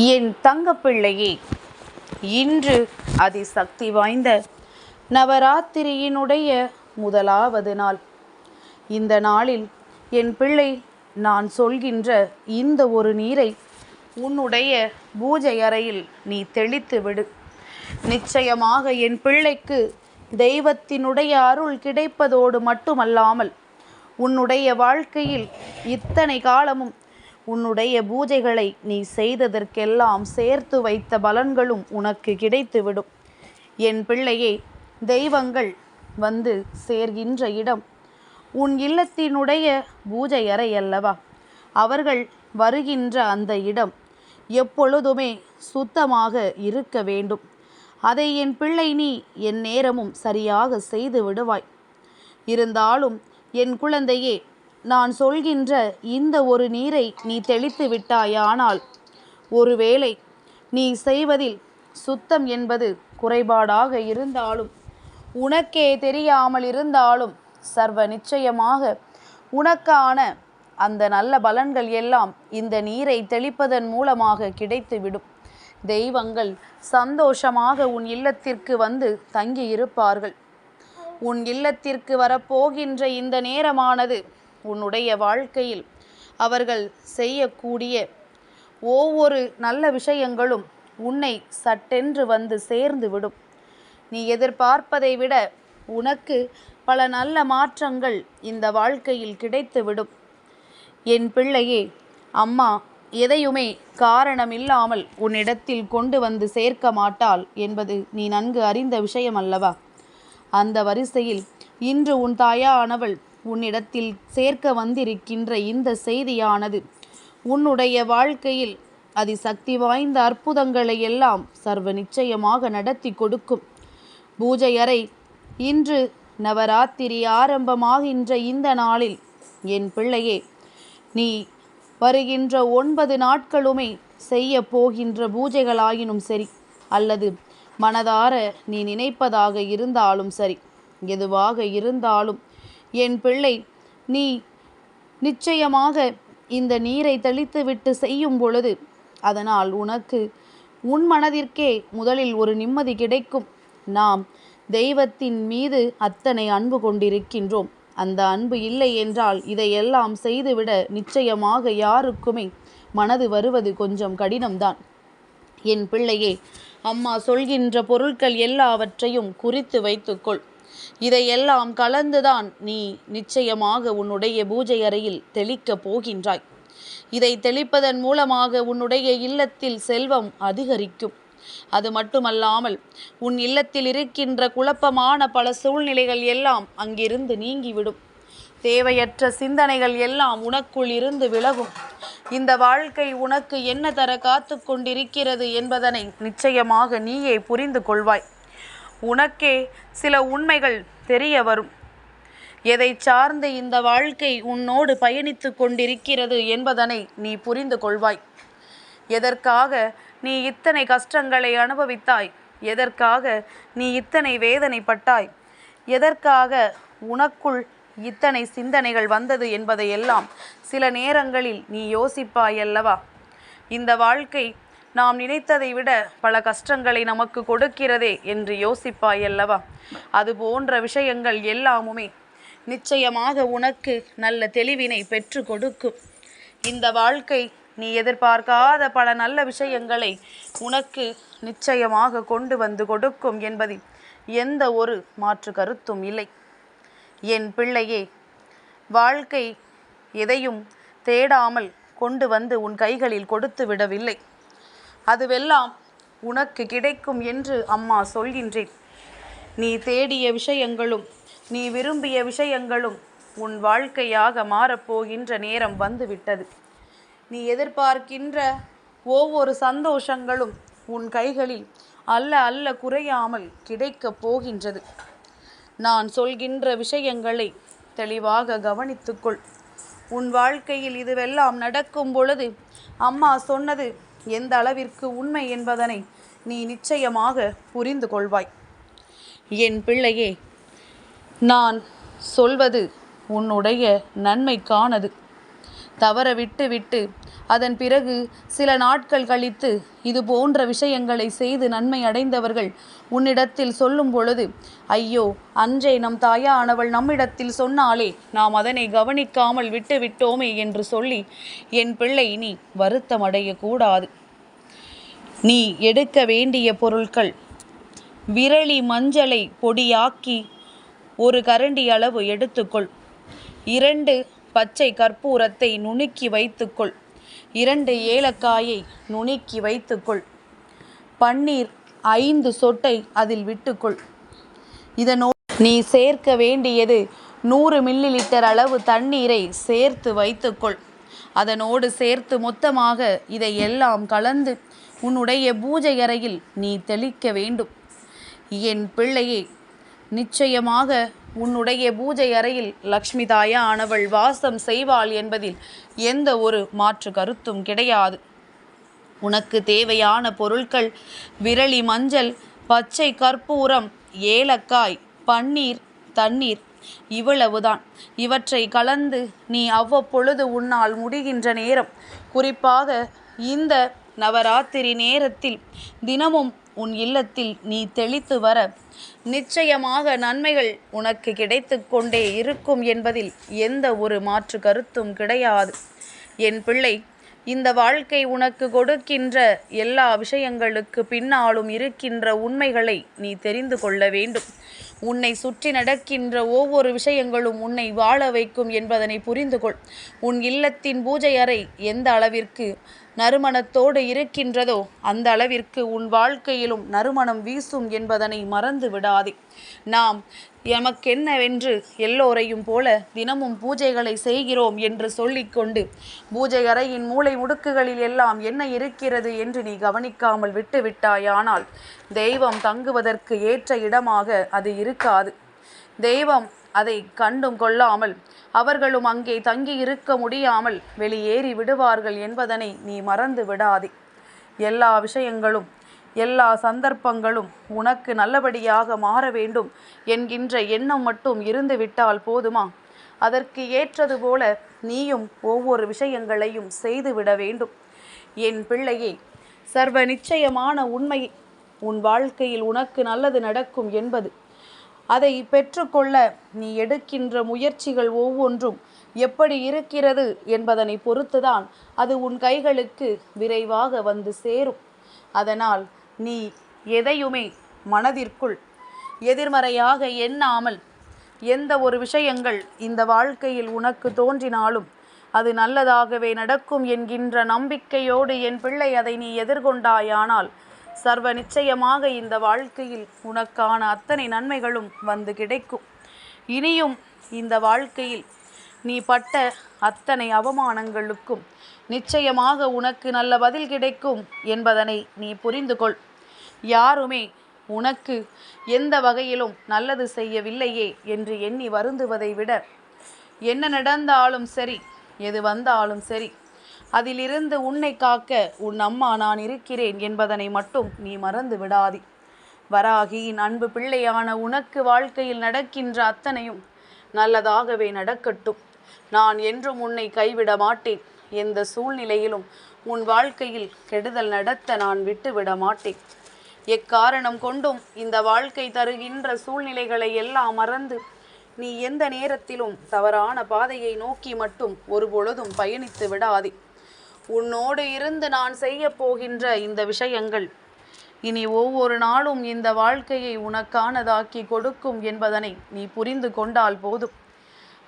என் தங்கப்பிள்ளையே, இன்று அதிசக்தி வாய்ந்த நவராத்திரியினுடைய முதலாவது நாள். இந்த நாளில் என் பிள்ளை, நான் சொல்கின்ற இந்த ஒரு நீரை உன்னுடைய பூஜை அறையில் நீ தெளித்து விடு. நிச்சயமாக என் பிள்ளைக்கு தெய்வத்தினுடைய அருள் கிடைப்பதோடு மட்டுமல்லாமல் உன்னுடைய வாழ்க்கையில் இத்தனை காலமும் உன்னுடைய பூஜைகளை நீ செய்ததற்கெல்லாம் சேர்த்து வைத்த பலன்களும் உனக்கு கிடைத்துவிடும். என் பிள்ளையே, தெய்வங்கள் வந்து சேர்கின்ற இடம் உன் இல்லத்தினுடைய பூஜை அறை அல்லவா? அவர்கள் வருகின்ற அந்த இடம் எப்பொழுதுமே சுத்தமாக இருக்க வேண்டும். அதை என் பிள்ளை நீ என் நேரமும் சரியாக செய்து விடுவாய். இருந்தாலும் என் குழந்தையே, நான் சொல்கின்ற இந்த ஒரு நீரை நீ தெளித்து விட்டாயானால், ஒருவேளை நீ செய்வதில் சுத்தம் என்பது குறைபாடாக இருந்தாலும், உனக்கே தெரியாமல் இருந்தாலும், சர்வ நிச்சயமாக உனக்கான அந்த நல்ல பலன்கள் எல்லாம் இந்த நீரை தெளிப்பதன் மூலமாக கிடைத்துவிடும். தெய்வங்கள் சந்தோஷமாக உன் இல்லத்திற்கு வந்து தங்கி இருப்பார்கள். உன் இல்லத்திற்கு வரப்போகின்ற இந்த நேரமானது உன்னுடைய வாழ்க்கையில் அவர்கள் செய்யக்கூடிய ஒவ்வொரு நல்ல விஷயங்களும் உன்னை சட்டென்று வந்து சேர்ந்து விடும். நீ எதிர்பார்ப்பதை விட உனக்கு பல நல்ல மாற்றங்கள் இந்த வாழ்க்கையில் கிடைத்துவிடும். என் பிள்ளையே, அம்மா எதையுமே காரணமில்லாமல் உன்னிடத்தில் கொண்டு வந்து சேர்க்க மாட்டாள் என்பது நீ நன்கு அறிந்த விஷயம் அல்லவா? அந்த வரிசையில் இன்று உன் தாயானவள் உன்னிடத்தில் சேர்க்க வந்திருக்கின்ற இந்த செய்தியானது உன்னுடைய வாழ்க்கையில் அதிசக்தி வாய்ந்த அற்புதங்களை எல்லாம் சர்வ நிச்சயமாக நடத்தி கொடுக்கும். பூஜை அறை இன்று நவராத்திரி ஆரம்பமாகின்ற இந்த நாளில் என் பிள்ளையே, நீ வருகின்ற 9 நாட்களுமே செய்ய போகின்ற பூஜைகளாயினும் சரி, அல்லது மனதார நீ நினைப்பதாக இருந்தாலும் சரி, எதுவாக இருந்தாலும் என் பிள்ளை, நீ நிச்சயமாக இந்த நீரை தெளித்துவிட்டு செய்யும் பொழுது அதனால் உனக்கு உன் மனதிற்கே முதலில் ஒரு நிம்மதி கிடைக்கும். நாம் தெய்வத்தின் மீது அத்தனை அன்பு கொண்டிருக்கின்றோம். அந்த அன்பு இல்லை என்றால் இதையெல்லாம் செய்துவிட நிச்சயமாக யாருக்குமே மனது வருவது கொஞ்சம் கடினம்தான். என் பிள்ளையே, அம்மா சொல்கின்ற பொருட்கள் எல்லாவற்றையும் குறித்து வைத்துக்கொள். இதையெல்லாம் கலந்துதான் நீ நிச்சயமாக உன்னுடைய பூஜை அறையில் தெளிக்கப் போகின்றாய். இதை தெளிப்பதன் மூலமாக உன்னுடைய இல்லத்தில் செல்வம் அதிகரிக்கும். அது மட்டுமல்லாமல் உன் இல்லத்தில் இருக்கின்ற குழப்பமான பல சூழ்நிலைகள் எல்லாம் அங்கிருந்து நீங்கிவிடும். தேவையற்ற சிந்தனைகள் எல்லாம் உனக்குள் இருந்து விலகும். இந்த வாழ்க்கை உனக்கு என்ன தர காத்து கொண்டிருக்கிறது என்பதனை நிச்சயமாக நீயே புரிந்து கொள்வாய். உனக்கே சில உண்மைகள் தெரிய வரும். எதை சார்ந்து இந்த வாழ்க்கை உன்னோடு பயணித்து கொண்டிருக்கிறது என்பதனை நீ புரிந்து கொள்வாய். எதற்காக நீ இத்தனை கஷ்டங்களை அனுபவித்தாய்? எதற்காக நீ இத்தனை வேதனைப்பட்டாய்? எதற்காக உனக்குள் இத்தனை சிந்தனைகள் வந்தது என்பதையெல்லாம் சில நேரங்களில் நீ யோசிப்பாய் அல்லவா? இந்த வாழ்க்கை நாம் நினைத்ததை விட பல கஷ்டங்களை நமக்கு கொடுக்கிறதே என்று யோசிப்பாய் அல்லவா? அது போன்ற விஷயங்கள் எல்லாமுமே நிச்சயமாக உனக்கு நல்ல தெளிவினை பெற்று கொடுக்கும். இந்த வாழ்க்கை நீ எதிர்பார்க்காத பல நல்ல விஷயங்களை உனக்கு நிச்சயமாக கொண்டு வந்து கொடுக்கும் என்பதில் எந்த ஒரு மாற்று கருத்தும் இல்லை. என் பிள்ளையே, வாழ்க்கை எதையும் தேடாமல் கொண்டு வந்து உன் கைகளில் கொடுத்து விடவில்லை. அதுவெல்லாம் உனக்கு கிடைக்கும் என்று அம்மா சொல்கின்றேன். நீ தேடிய விஷயங்களும் நீ விரும்பிய விஷயங்களும் உன் வாழ்க்கையாக மாறப்போகின்ற நேரம் வந்துவிட்டது. நீ எதிர்பார்க்கின்ற ஒவ்வொரு சந்தோஷங்களும் உன் கைகளில் அல்ல அல்ல குறையாமல் கிடைக்கப் போகின்றது. நான் சொல்கின்ற விஷயங்களை தெளிவாக கவனித்துக்கொள். உன் வாழ்க்கையில் இதுவெல்லாம் நடக்கும் பொழுது அம்மா சொன்னது எந்த அளவிற்கு உண்மை என்பதனை நீ நிச்சயமாக புரிந்து கொள்வாய். என் பிள்ளையே, நான் சொல்வது உன்னுடைய நன்மைக்கானது. தவற விட்டு அதன் பிறகு சில நாட்கள் கழித்து இது போன்ற விஷயங்களை செய்து நன்மை அடைந்தவர்கள் உன்னிடத்தில் சொல்லும் பொழுது, ஐயோ, அன்றே நம் தாயானவள் நம்மிடத்தில் சொன்னாலே நாம் அதனை கவனிக்காமல் விட்டோமே என்று சொல்லி என் பிள்ளை நீ வருத்தமடையக்கூடாது. நீ எடுக்க வேண்டிய பொருட்கள்: விரலி மஞ்சளை பொடியாக்கி 1 கரண்டி அளவு எடுத்துக்கொள். 2 பச்சை கற்பூரத்தை நுணுக்கி வைத்துக்கொள். 2 ஏலக்காயை நுணுக்கி வைத்துக்கொள். பன்னீர் 5 சொட்டை அதில் விட்டுக்கொள். இதனோடு நீ சேர்க்க வேண்டியது 100 மில்லிலிட்டர் அளவு தண்ணீரை சேர்த்து வைத்துக்கொள். அதனோடு சேர்த்து மொத்தமாக இதை எல்லாம் கலந்து உன்னுடைய பூஜை அறையில் நீ தெளிக்க வேண்டும். என் பிள்ளையே, நிச்சயமாக உன்னுடைய பூஜை அறையில் லக்ஷ்மி தாயானவள் வாசம் செய்வாள் என்பதில் எந்த ஒரு மாற்று கருத்தும் கிடையாது. உனக்கு தேவையான பொருட்கள்: விரலி மஞ்சள், பச்சை கற்பூரம், ஏலக்காய், பன்னீர், தண்ணீர், இவ்வளவுதான். இவற்றை கலந்து நீ அவ்வப்பொழுது உன்னால் முடிகின்ற நேரம், குறிப்பாக இந்த நவராத்திரி நேரத்தில் தினமும் உன் இல்லத்தில் நீ தெளித்து வர நிச்சயமாக நன்மைகள் உனக்கு கிடைத்து கொண்டே இருக்கும் என்பதில் எந்த ஒரு மாற்று கருத்தும் கிடையாது. என் பிள்ளை, இந்த வாழ்க்கை உனக்கு கொடுக்கின்ற எல்லா விஷயங்களுக்கு பின்னாலும் இருக்கின்ற உண்மைகளை நீ தெரிந்து கொள்ள வேண்டும். உன்னை சுற்றி நடக்கின்ற ஒவ்வொரு விஷயங்களும் உன்னை வாழ வைக்கும் என்பதனை புரிந்து கொள். உன் இல்லத்தின் பூஜை அறை எந்த அளவிற்கு நறுமணத்தோடு இருக்கின்றதோ அந்த அளவிற்கு உன் வாழ்க்கையிலும் நறுமணம் வீசும் என்பதனை மறந்து விடாதே. நாம் எமக்கென்னவென்று எல்லோரையும் போல தினமும் பூஜைகளை செய்கிறோம் என்று சொல்லிக்கொண்டு பூஜை அறையின் மூலை முடுக்குகளில் எல்லாம் என்ன இருக்கிறது என்று நீ கவனிக்காமல் விட்டுவிட்டாயானால் தெய்வம் தங்குவதற்கு ஏற்ற இடமாக அது இருக்காது. தெய்வம் அதை கண்டும் கொள்ளாமல் அவர்களும் அங்கே தங்கி இருக்க முடியாமல் வெளியேறி விடுவார்கள் என்பதனை நீ மறந்து விடாதே. எல்லா விஷயங்களும் எல்லா சந்தர்ப்பங்களும் உனக்கு நல்லபடியாக மாற வேண்டும் என்கின்ற எண்ணம் மட்டும் இருந்துவிட்டால் போதுமா? அதற்கு ஏற்றது போல நீயும் ஒவ்வொரு விஷயங்களையும் செய்துவிட வேண்டும். என் பிள்ளையே, சர்வ நிச்சயமான உண்மை உன் வாழ்க்கையில் உனக்கு நல்லது நடக்கும் என்பது. அதை பெற்றுக்கொள்ள நீ எடுக்கின்ற முயற்சிகள் ஒவ்வொன்றும் எப்படி இருக்கிறது என்பதனை பொறுத்துதான் அது உன் கைகளுக்கு விரைவாக வந்து சேரும். அதனால் நீ எதையுமே மனதிற்குள் எதிர்மறையாக எண்ணாமல் எந்த ஒரு விஷயங்கள் இந்த வாழ்க்கையில் உனக்கு தோன்றினாலும் அது நல்லதாகவே நடக்கும் என்கின்ற நம்பிக்கையோடு என் பிள்ளை அதை நீ எதிர்கொண்டாயானால் சர்வ நிச்சயமாக இந்த வாழ்க்கையில் உனக்கான அத்தனை நன்மைகளும் வந்து கிடைக்கும். இனியும் இந்த வாழ்க்கையில் நீ பட்ட அத்தனை அவமானங்களுக்கும் நிச்சயமாக உனக்கு நல்ல பதில் கிடைக்கும் என்பதனை நீ புரிந்து கொள். யாருமே உனக்கு எந்த வகையிலும் நல்லது செய்யவில்லையே என்று எண்ணி வருந்துவதை விட, என்ன நடந்தாலும் சரி, எது வந்தாலும் சரி, அதிலிருந்து உன்னை காக்க உன் அம்மா நான் இருக்கிறேன் என்பதனை மட்டும் நீ மறந்து விடாதே. வராகியின் அன்பு பிள்ளையான உனக்கு வாழ்க்கையில் நடக்கின்ற அத்தனையும் நல்லதாகவே நடக்கட்டும். நான் என்றும் உன்னை கைவிட மாட்டேன். எந்த சூழ்நிலையிலும் உன் வாழ்க்கையில் கெடுதல் நடத்த நான் விட்டுவிட மாட்டேன். எக்காரணம் கொண்டும் இந்த வாழ்க்கை தருகின்ற சூழ்நிலைகளை எல்லாம் மறந்து நீ எந்த நேரத்திலும் தவறான பாதையை நோக்கி மட்டும் ஒருபொழுதும் பயணித்து விடாதே. உன்னோடு இருந்து நான் செய்ய போகின்ற இந்த விஷயங்கள் இனி ஒவ்வொரு நாளும் இந்த வாழ்க்கையை உனக்கானதாக்கி கொடுக்கும் என்பதனை நீ புரிந்து கொண்டால் போதும்.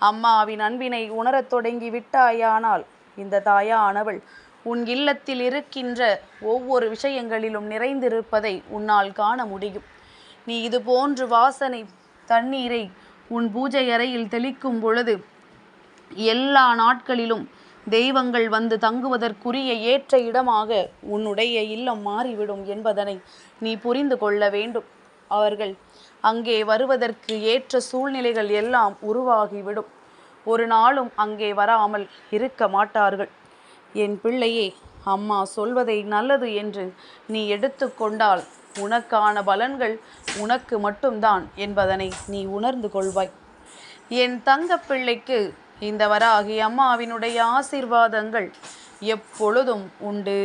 அம்மாவின் அன்பினை உணரத் தொடங்கி விட்டாயானால் இந்த தாயானவள் உன் இல்லத்தில் இருக்கின்ற ஒவ்வொரு விஷயங்களிலும் நிறைந்திருப்பதை உன்னால் காண முடியும். நீ இது போன்று வாசனை தண்ணீரை உன் பூஜை அறையில் தெளிக்கும் பொழுது எல்லா நாட்களிலும் தெய்வங்கள் வந்து தங்குவதற்குரிய ஏற்ற இடமாக உன்னுடைய இல்லம் மாறிவிடும் என்பதனை நீ புரிந்து கொள்ள வேண்டும். அவர்கள் அங்கே வருவதற்கு ஏற்ற சூழ்நிலைகள் எல்லாம் உருவாகிவிடும். ஒரு நாளும் அங்கே வராமல் இருக்க மாட்டார்கள். என் பிள்ளையே, அம்மா சொல்வதை நல்லது என்று நீ எடுத்துக்கொண்டால் உனக்கான பலன்கள் உனக்கு மட்டும்தான் என்பதனை நீ உணர்ந்து கொள்வாய். என் தங்க பிள்ளைக்கு இந்த வராகி அம்மாவினுடைய ஆசீர்வாதங்கள் எப்பொழுதும் உண்டு.